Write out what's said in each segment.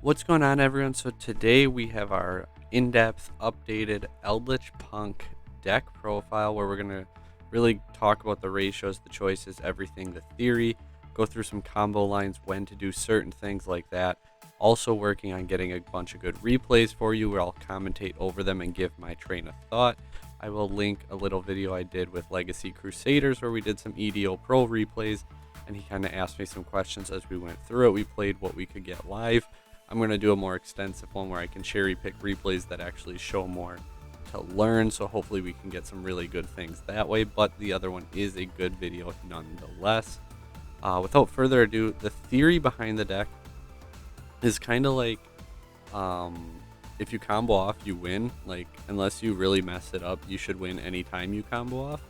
What's going on, everyone? So today we have our in-depth updated Eldlich P.U.N.K deck profile where we're going to really talk about the ratios, the choices, everything, the theory, go through some combo lines, when to do certain things like that. Also working on getting a bunch of good replays for you where I'll commentate over them and give my train of thought. I will link a little video I did with Legacy Crusaders where we did some edopro replays, and he kind of asked me some questions as we went through it. We played what we could get live. I'm going to do a more extensive one where I can cherry pick replays that actually show more to learn, so hopefully we can get some really good things that way, but the other one is a good video nonetheless. Without further ado, the theory behind the deck is kind of like if you combo off, you win. Like, unless you really mess it up, you should win anytime you combo off.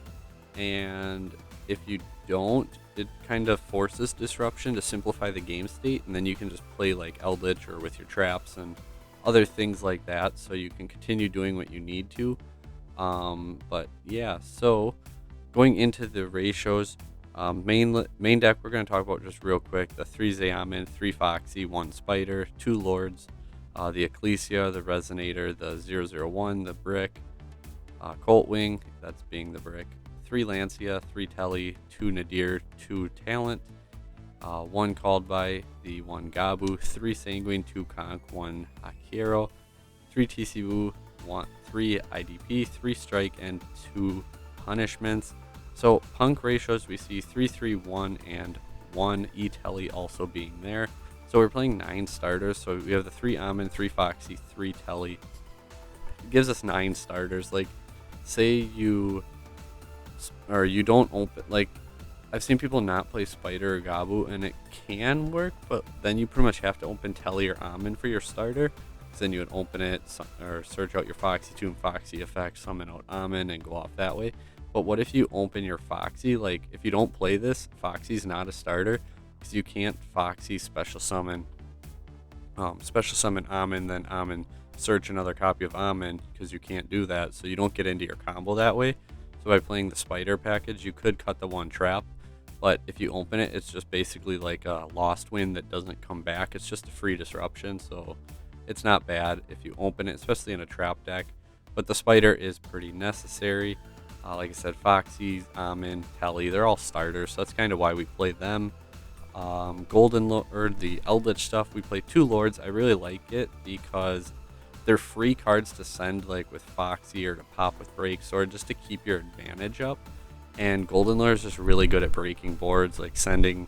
And if you don't, it kind of forces disruption to simplify the game state, and then you can just play like Eldlich or with your traps and other things like that, so you can continue doing what you need to. But yeah, so going into the ratios, main deck we're going to talk about just real quick: the 3 Xayah, 3 Foxy, 1 Spider, 2 Lords, the Ecclesia, the Resonator, the 001, the Brick, Colt Wing, that's being the Brick, 3 Lancia, 3 Telly, 2 Nadir, 2 Talent, 1 Called By, the 1 Gabu, 3 Sanguine, 2 Conk, 1 Akiro, 3 TCU, 3 IDP, 3 Strike, and 2 Punishments. So P.U.N.K ratios, we see 3, 3, 1, and 1 E-Telly also being there. So we're playing 9 starters. So we have the 3 Amin, 3 Foxy, 3 Telly. It gives us 9 starters. Like, say you don't open, like, I've seen people not play Spider or Gabu, and it can work, but then you pretty much have to open Telly or Amin for your starter, because then you would open it or search out your Foxy 2 and Foxy effect, summon out Amin, and go off that way. But what if you open your Foxy? Like, if you don't play this, Foxy's not a starter, because you can't Foxy special summon Amin, then Amin search another copy of Amin, because you can't do that, so you don't get into your combo that way. So by playing the Spider package, you could cut the 1 trap, but if you open it, it's just basically like a lost win that doesn't come back. It's just a free disruption, so it's not bad if you open it, especially in a trap deck. But the Spider is pretty necessary. Like I said, Foxy, Amin, Telly, they're all starters, so that's kind of why we play them. The Eldlich stuff, we play 2 Lords. I really like it because they're free cards to send, like with Foxy, or to pop with Break Sword, just to keep your advantage up. And Golden Lure is just really good at breaking boards, like send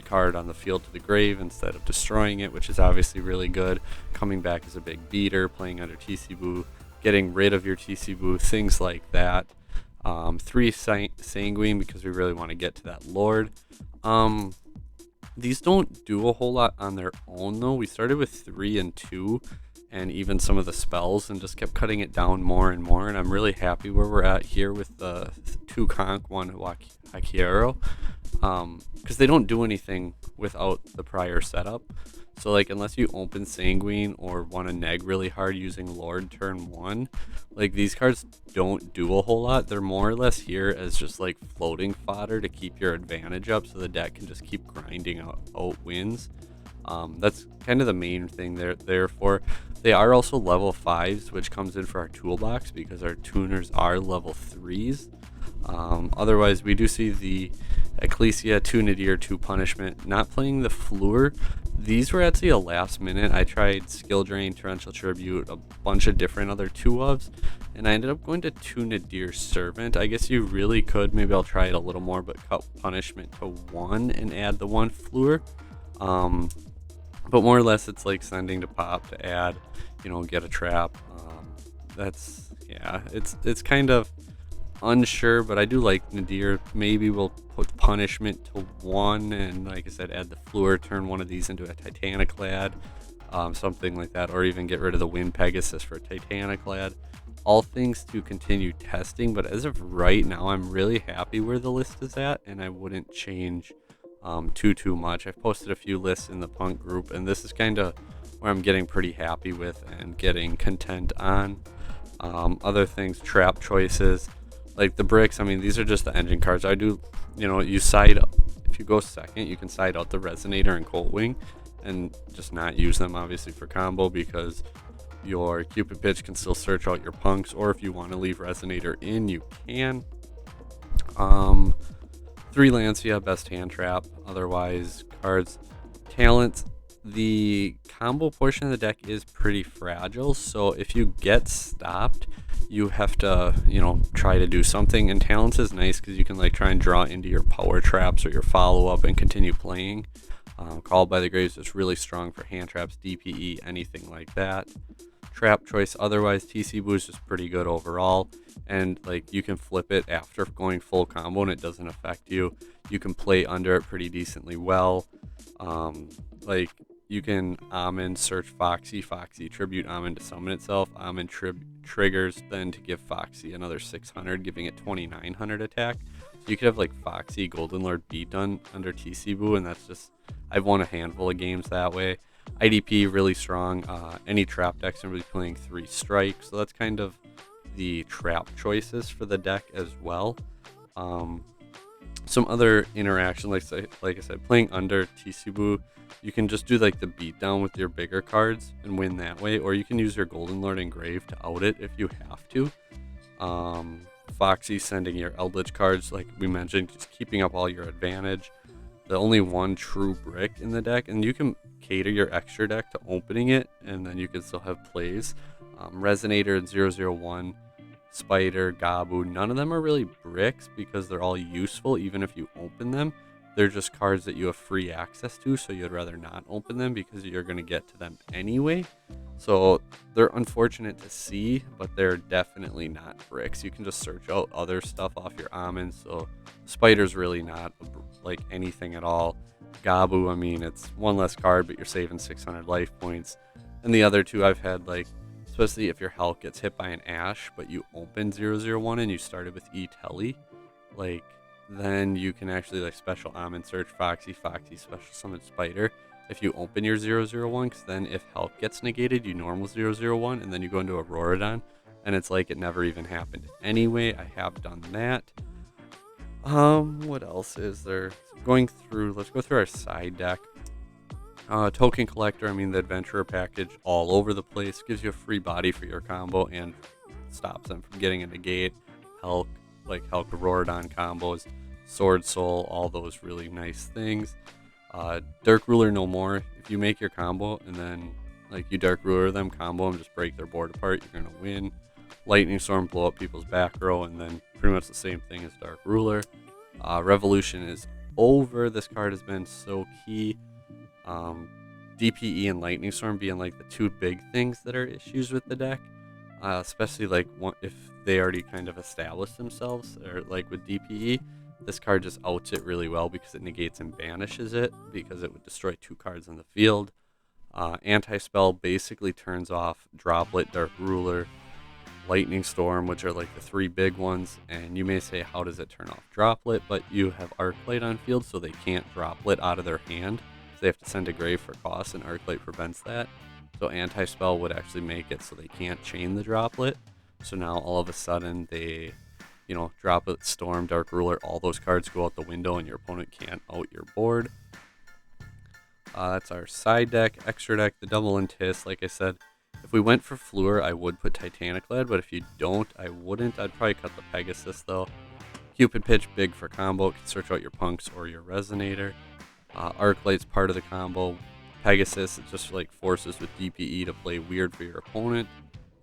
card on the field to the grave instead of destroying it, which is obviously really good. Coming back as a big beater, playing under TC Boo, getting rid of your TC Boo, things like that. 3 Sanguine, because we really want to get to that Lord. These don't do a whole lot on their own, though. We started with 3 and 2, and even some of the spells, and just kept cutting it down more and more, and I'm really happy where we're at here with the 2 Conk, 1 Akiro, because they don't do anything without the prior setup. So, like, unless you open Sanguine or want to neg really hard using Lord turn 1, like, these cards don't do a whole lot. They're more or less here as just like floating fodder to keep your advantage up, so the deck can just keep grinding out wins. That's kind of the main thing they're there for. They are also level 5s, which comes in for our toolbox because our tuners are level 3s. Otherwise, we do see the Ecclesia, 2 Nadir, 2 Punishment. Not playing the Defloor. These were actually a last minute. I tried Skill Drain, Torrential Tribute, a bunch of different other 2-ofs, and I ended up going to 2 Nadir Servant. I guess you really could. Maybe I'll try it a little more, but cut Punishment to 1 and add the 1 Defloor. But more or less, it's like sending to pop to add, get a trap. It's kind of unsure, but I do like Nadir. Maybe we'll put Punishment to 1, and like I said, add the Defloor, turn one of these into a Titaniclad, something like that, or even get rid of the Wind Pegasus for a Titaniclad. All things to continue testing, but as of right now, I'm really happy where the list is at, and I wouldn't change too much. I've posted a few lists in the P.U.N.K group, and this is kind of where I'm getting pretty happy with and getting content on. Other things, trap choices, like the bricks. I mean, these are just the engine cards. I do, you side up. If you go second, you can side out the Resonator and Colt Wing, and just not use them obviously for combo, because your Cupid Pitch can still search out your punks, or if you want to leave Resonator in, you can. 3 Lancia, best hand trap. Otherwise, cards, talents. The combo portion of the deck is pretty fragile, so if you get stopped, you have to, try to do something. And talents is nice because you can like try and draw into your power traps or your follow-up and continue playing. Called by the Graves is really strong for hand traps, DPE, anything like that. Trap choice, otherwise TC boost is pretty good overall, and like you can flip it after going full combo and it doesn't affect you. You can play under it pretty decently well. Like you can Amin search Foxy tribute Amin to summon itself. Amin triggers then to give Foxy another 600, giving it 2900 attack. So you could have like Foxy Golden Lord beat done under TC Boo, and that's just, I've won a handful of games that way. IDP really strong. Any trap decks are really playing 3 strikes, so that's kind of the trap choices for the deck as well. Some other interaction, like I said, playing under TC Boo, you can just do like the beatdown with your bigger cards and win that way, or you can use your Golden Lord Engrave to out it if you have to. Foxy sending your Eldlich cards, like we mentioned, just keeping up all your advantage. The only one true brick in the deck, and you can cater your extra deck to opening it, and then you can still have plays. Resonator and 001, Spider, Gabu, none of them are really bricks because they're all useful even if you open them. They're just cards that you have free access to, so you'd rather not open them because you're going to get to them anyway. So they're unfortunate to see, but they're definitely not bricks. You can just search out other stuff off your Amin, so Spider's really not like anything at all. Gabu, I mean, it's one less card, but you're saving 600 life points. And the other two I've had, like, especially if your health gets hit by an Ash, but you open 001 and you started with E-Telly, like, then you can actually like special Amin search Foxy, special summon Spider if you open your 001, because then if health gets negated, you normal 001, and then you go into Auroradon, and it's like it never even happened anyway. I have done that. What else is there? Let's go through our side deck. Token collector, I mean the adventurer package, all over the place, gives you a free body for your combo and stops them from getting a negate. Hulk Auroradon combos, Sword Soul, all those really nice things. Dark Ruler no more. If you make your combo and then like you Dark Ruler them, combo them, just break their board apart, you're gonna win. Lightning Storm, blow up people's back row, and then pretty much the same thing as Dark Ruler. Revolution is over. This card has been so key. DPE and Lightning Storm being like the 2 big things that are issues with the deck, especially like if they already kind of established themselves, or like with DPE, this card just outs it really well because it negates and banishes it, because it would destroy 2 cards on the field. Anti-Spell basically turns off Droplet, Dark Ruler, Lightning Storm, which are like the 3 big ones. And you may say, how does it turn off Droplet? But you have Arclight on field, so they can't Droplet out of their hand. So they have to send a Grave for cost, and Arclight prevents that. So Anti-Spell would actually make it so they can't chain the Droplet. So now all of a sudden they, Droplet, Storm, Dark Ruler, all those cards go out the window and your opponent can't out your board. That's our side deck. Extra deck, the Double Intis, like I said. If we went for Fluor, I would put Titanic Lead, but if you don't, I wouldn't. I'd probably cut the Pegasus, though. Cupid Pitch, big for combo. It can search out your punks or your Resonator. Arclight's part of the combo. Pegasus, it just like forces with DPE to play weird for your opponent.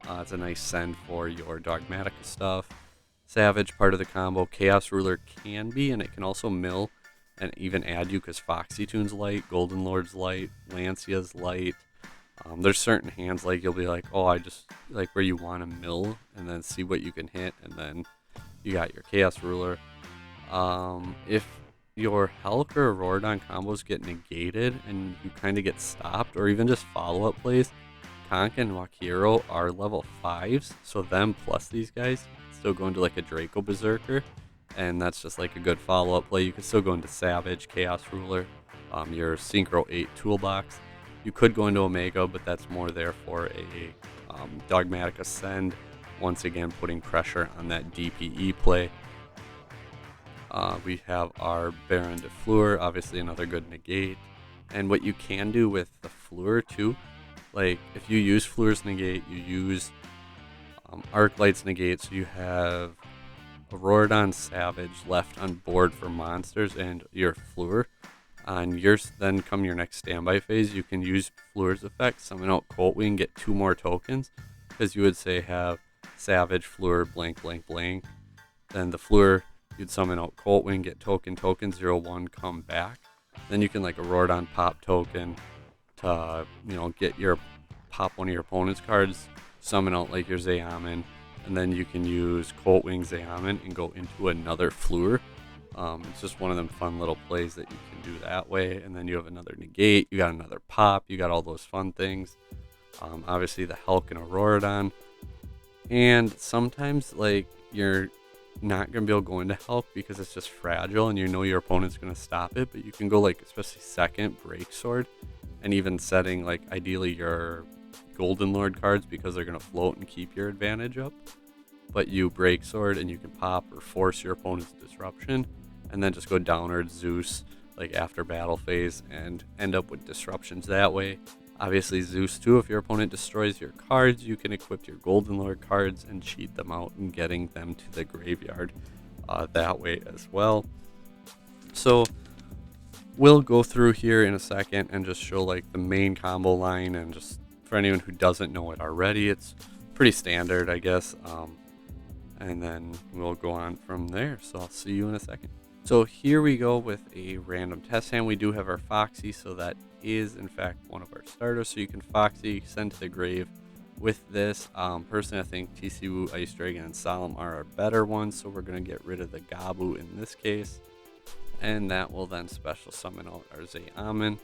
It's a nice send for your Dogmatica stuff. Savage, part of the combo. Chaos Ruler can be, and it can also mill and even add you because Foxy Tune's light, Golden Lord's light, Lancia's light. There's certain hands like you'll be like, oh, I just like where you want to mill and then see what you can hit, and then you got your Chaos Ruler. If your Hulk or Auroradon combos get negated and you kind of get stopped, or even just follow-up plays, P.U.N.K and Wakiro are level 5s, so them plus these guys still go into like a Draco Berserker, and that's just like a good follow-up play. You can still go into Savage, Chaos Ruler, your Synchro 8 toolbox. You could go into Omega, but that's more there for a Dogmatic Ascend, once again putting pressure on that DPE play. We have our Baron Defloor, obviously another good negate. And what you can do with the Defloor too, like if you use Fluor's Negate, you use Arclight's Negate, so you have Auroradon Savage left on board for monsters and your Defloor. On yours, then come your next standby phase, you can use Fluor's effect, summon out Coltwing, get 2 more tokens, because you would say have Savage, Defloor, blank, blank, blank. Then the Defloor, you'd summon out Coltwing, get token, 0-1, come back. Then you can like Auroradon pop token to, get your pop one of your opponent's cards, summon out like your Zayaman, and then you can use Coltwing Zayaman and go into another Defloor. It's just one of them fun little plays that you can do that way. And then you have another negate, you got another pop, you got all those fun things. Obviously the Hulk and Auroradon. And sometimes like you're not going to be able to go into Hulk because it's just fragile and you know your opponent's going to stop it. But you can go like especially second Break Sword and even setting like ideally your Golden Lord cards because they're going to float and keep your advantage up. But you Break Sword and you can pop or force your opponent's disruption. And then just go downward Zeus like after battle phase and end up with disruptions that way. Obviously Zeus too, if your opponent destroys your cards, you can equip your Golden Lord cards and cheat them out and getting them to the graveyard that way as well. So we'll go through here in a second and just show like the main combo line, and just for anyone who doesn't know it already, it's pretty standard, I guess. And then we'll go on from there. So I'll see you in a second. So here we go with a random test hand. We do have our Foxy, so that is in fact one of our starters. So you can Foxy, send to the grave with this. Personally, I think TCU, Ice Dragon, and Solemn are our better ones, so we're going to get rid of the Gabu in this case. And that will then special summon out our Zayaman,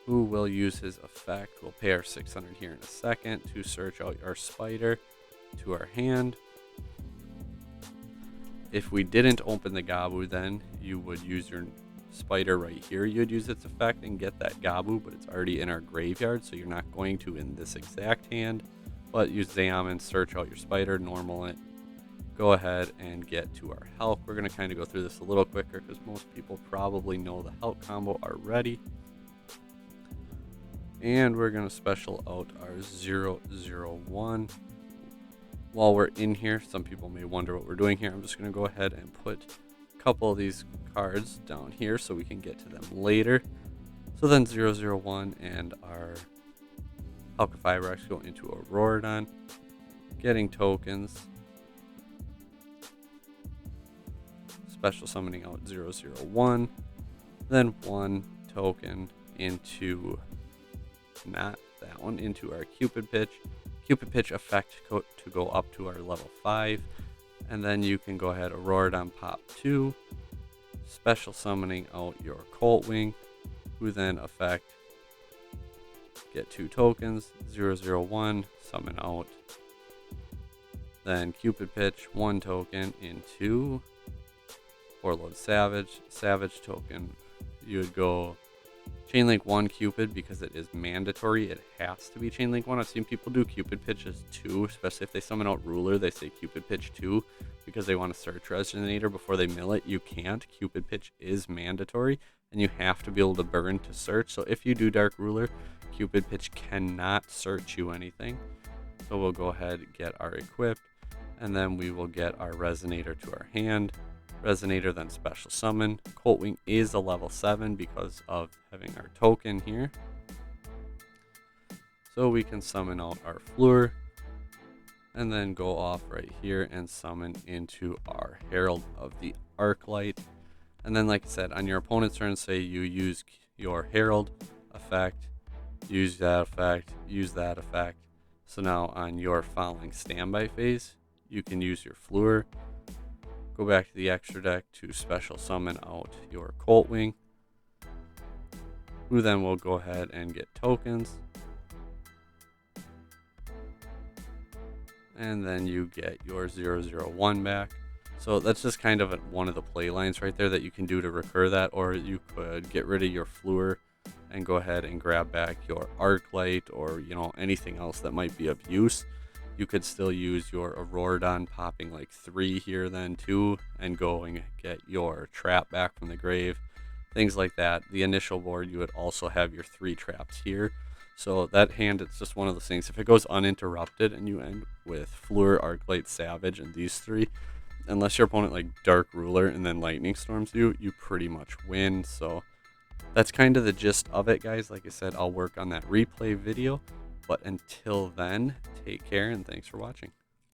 who will use his effect. We'll pay our 600 here in a second to search out our Spider to our hand. If we didn't open the Gabu, then you would use your Spider right here. You'd use its effect and get that Gabu, but it's already in our graveyard, so you're not going to in this exact hand. But use Zayaman, search out your Spider, normal it, go ahead and get to our Hulk. We're going to kind of go through this a little quicker because most people probably know the Hulk combo already. And we're going to special out our 0-0-1. While we're in here, some people may wonder what we're doing here. I'm just going to go ahead and put a couple of these cards down here so we can get to them later. So then 0-0-1 and our Hulk Fibrax go into Auroradon, getting tokens, special summoning out 0-0-1, then 1 token into, not that one, into our Cupid Pitch. Cupid Pitch effect to go up to our level 5, and then you can go ahead Auroradon pop 2, special summoning out your Coltwing, who then effect get 2 tokens, 0-0-1, summon out, then Cupid Pitch 1 token into Warlord Savage, Savage token. You would go Chainlink 1 Cupid because it is mandatory. It has to be Chainlink 1. I've seen people do Cupid Pitches 2, especially if they summon out Ruler. They say Cupid Pitch 2 because they want to search Resonator before they mill it. You can't. Cupid Pitch is mandatory, and you have to be able to burn to search. So if you do Dark Ruler, Cupid Pitch cannot search you anything. So we'll go ahead and get our equipped, and then we will get our Resonator to our hand. Resonator, then special summon. Coltwing is a level 7 because of having our token here. So we can summon out our Defloor and then go off right here and summon into our Herald of the Arclight. And then like I said, on your opponent's turn, say you use your Herald effect, use that effect, use that effect. So now on your following standby phase, you can use your Defloor, go back to the extra deck to special summon out your Coltwing, who then will go ahead and get tokens. And then you get your 0-0-1 back. So that's just kind of one of the play lines right there that you can do to recur that, or you could get rid of your Defloor and go ahead and grab back your Arclight or, anything else that might be of use. You could still use your Auroradon popping like 3 here then too, and go and get your Trap back from the grave, things like that. The initial board, you would also have your 3 traps here. So that hand, it's just one of those things. If it goes uninterrupted and you end with Fleur, Arclight, Savage, and these 3, unless your opponent like Dark Ruler and then Lightning Storms you pretty much win. So that's kind of the gist of it, guys. Like I said, I'll work on that replay video. But until then, take care and thanks for watching.